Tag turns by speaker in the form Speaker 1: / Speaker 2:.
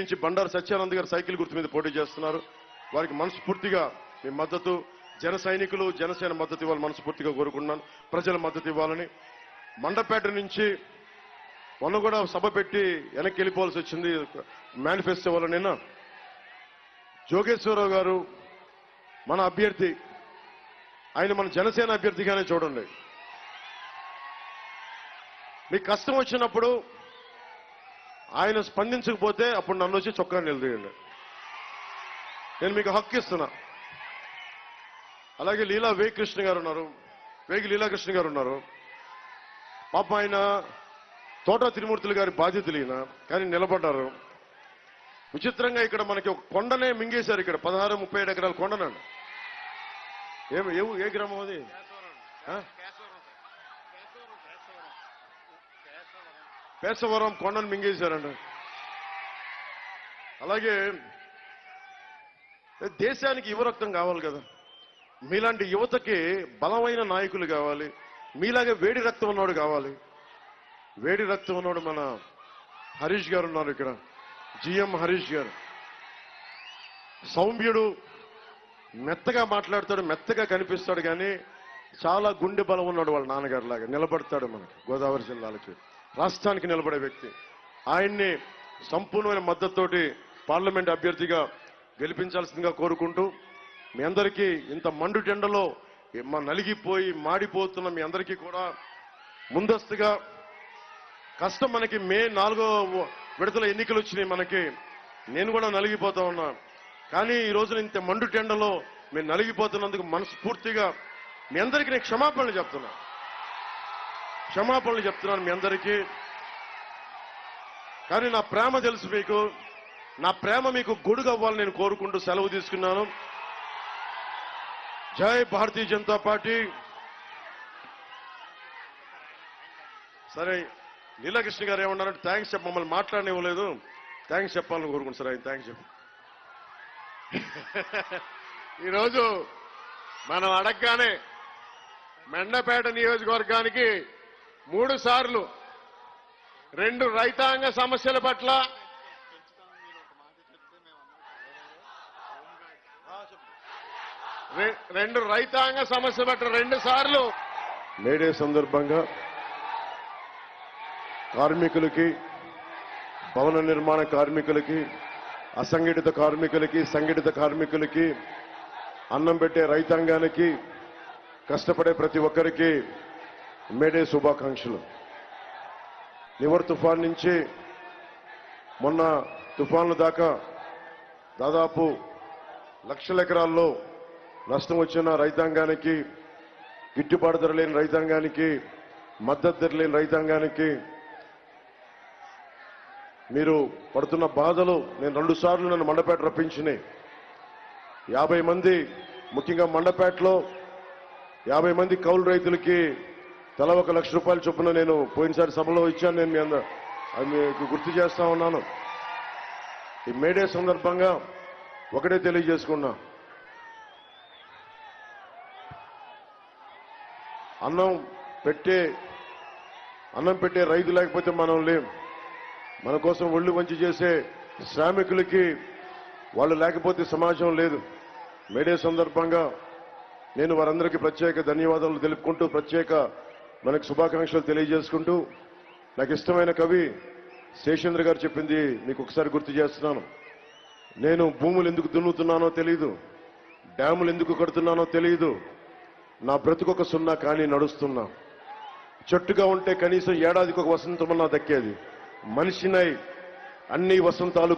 Speaker 1: నుంచి బండారు సత్యానంద్ గారు సైకిల్ గుర్తు మీద పోటీ చేస్తున్నారు. వారికి మనస్ఫూర్తిగా మీ మద్దతు, జన సైనికులు జనసేన మద్దతు ఇవ్వాలని మనస్ఫూర్తిగా కోరుకుంటున్నాను. ప్రజల మద్దతు ఇవ్వాలని. మండపేట నుంచి మొన్న కూడా సభ పెట్టి వెనక్కి వెళ్ళిపోవాల్సి వచ్చింది మేనిఫెస్టో వల్ల. నిన్న జోగేశ్వరరావు గారు మన అభ్యర్థి, ఆయన మన జనసేన అభ్యర్థిగానే చూడండి. మీకు కష్టం వచ్చినప్పుడు ఆయన స్పందించకపోతే అప్పుడు నన్ను వచ్చి చొక్కా నిలదీయండి. నేను మీకు హక్కు ఇస్తున్నా. అలాగే లీలా వేకృష్ణ గారు ఉన్నారు, వేగి లీలాకృష్ణ గారు ఉన్నారు. పాప ఆయన తోట తిరుమూర్తులు గారి బాధ్యతలు ఈయన, కానీ నిలబడ్డారు. విచిత్రంగా ఇక్కడ మనకి ఒక కొండనే మింగేశారు. ఇక్కడ 16-37 ఎకరాల కొండనండి. ఏ గ్రామం అది? పేసవరం కొండను మింగేశారండి. అలాగే దేశానికి యువరక్తం కావాలి కదా. మీలాంటి యువతకి బలమైన నాయకులు కావాలి. మీలాగే వేడి రక్తం ఉన్నవాడు కావాలి. వేడి రక్తం ఉన్నవాడు మన హరీష్ గారు ఉన్నారు ఇక్కడ, జిఎం హరీష్ గారు. సౌమ్యుడు, మెత్తగా మాట్లాడతాడు, మెత్తగా కనిపిస్తాడు, కానీ చాలా గుండె బలం ఉన్నాడు. వాళ్ళ నాన్నగారు లాగా నిలబడతాడు. మనకి గోదావరి జిల్లాలకి, రాష్ట్రానికి నిలబడే వ్యక్తి. ఆయన్ని సంపూర్ణమైన మద్దతుతోటి పార్లమెంట్ అభ్యర్థిగా గెలిపించాల్సిందిగా కోరుకుంటూ, మీ అందరికీ ఇంత మండు టెండలో నలిగిపోయి మాడిపోతున్న మీ అందరికీ కూడా ముందస్తుగా కష్టం. మనకి మే 4వ విడతల ఎన్నికలు వచ్చినాయి మనకి. నేను కూడా నలిగిపోతా ఉన్నా. కానీ ఈ రోజున ఇంత మండు టెండలో మీరు నలిగిపోతున్నందుకు మనస్ఫూర్తిగా మీ అందరికీ నేను క్షమాపణలు చెప్తున్నాను మీ అందరికీ. కానీ నా ప్రేమ తెలుసు మీకు. నా ప్రేమ మీకు గొడుగు అవ్వాలని నేను కోరుకుంటూ సెలవు తీసుకున్నాను. జై భారతీయ జనతా పార్టీ. సరే, లీలాకృష్ణ గారు ఏమన్నారంటే థ్యాంక్స్ చెప్ప, మమ్మల్ని మాట్లాడనివ్వలేదు, థ్యాంక్స్ చెప్పాలని కోరుకుంటు. సార్, ఆయన థ్యాంక్స్ చెప్పు.
Speaker 2: ఈరోజు మనం అడగగానే మెండపేట నియోజకవర్గానికి 3 సార్లు 2 రైతాంగ సమస్యల పట్ల రైతాంగ సమస్య పట్ల 2 సార్లు
Speaker 1: మేడే సందర్భంగా కార్మికులకి, భవన నిర్మాణ కార్మికులకి, అసంఘటిత కార్మికులకి, సంఘటిత కార్మికులకి, అన్నం పెట్టే రైతాంగానికి, కష్టపడే ప్రతి ఒక్కరికి మేడే శుభాకాంక్షలు. నివర్ తుఫాన్ నుంచి మొన్న తుఫాన్ల దాకా దాదాపు లక్షల ఎకరాల్లో నష్టం వచ్చిన రైతాంగానికి, గిట్టుబాటు ధర లేని రైతాంగానికి, మద్దతు ధర లేని రైతాంగానికి మీరు పడుతున్న బాధలు నేను 2 సార్లు నన్ను మండపేట రప్పించినాయి. 50 మంది, ముఖ్యంగా మండపేటలో 50 మంది కౌలు రైతులకి తల 1 లక్ష రూపాయల చొప్పున నేను పోయినసారి సభలో ఇచ్చాను. నేను అది మీకు గుర్తు చేస్తా ఉన్నాను. ఈ మేడే సందర్భంగా ఒకటే తెలియజేసుకున్నా, అన్నం పెట్టే రైతు లేకపోతే మనం లేం. మన కోసం ఒళ్ళు వంచి చేసే శ్రామికులకి వాళ్ళు లేకపోతే సమాజం లేదు. మేడే సందర్భంగా నేను వారందరికీ ప్రత్యేక ధన్యవాదాలు తెలుపుకుంటూ, ప్రత్యేక మనకు శుభాకాంక్షలు తెలియజేసుకుంటూ, నాకు ఇష్టమైన కవి శేషేంద్ర గారు చెప్పింది మీకు ఒకసారి గుర్తు చేస్తున్నాను. నేను భూములు ఎందుకు దున్నుతున్నానో తెలియదు, డ్యాములు ఎందుకు కడుతున్నానో తెలియదు, నా బ్రతుకొక సున్నా కానీ నడుస్తున్నా. చెట్టుగా ఉంటే కనీసం ఏడాదికి ఒక వసంతమన్నా దక్కేది. మనిషినై అన్ని వసంతాలు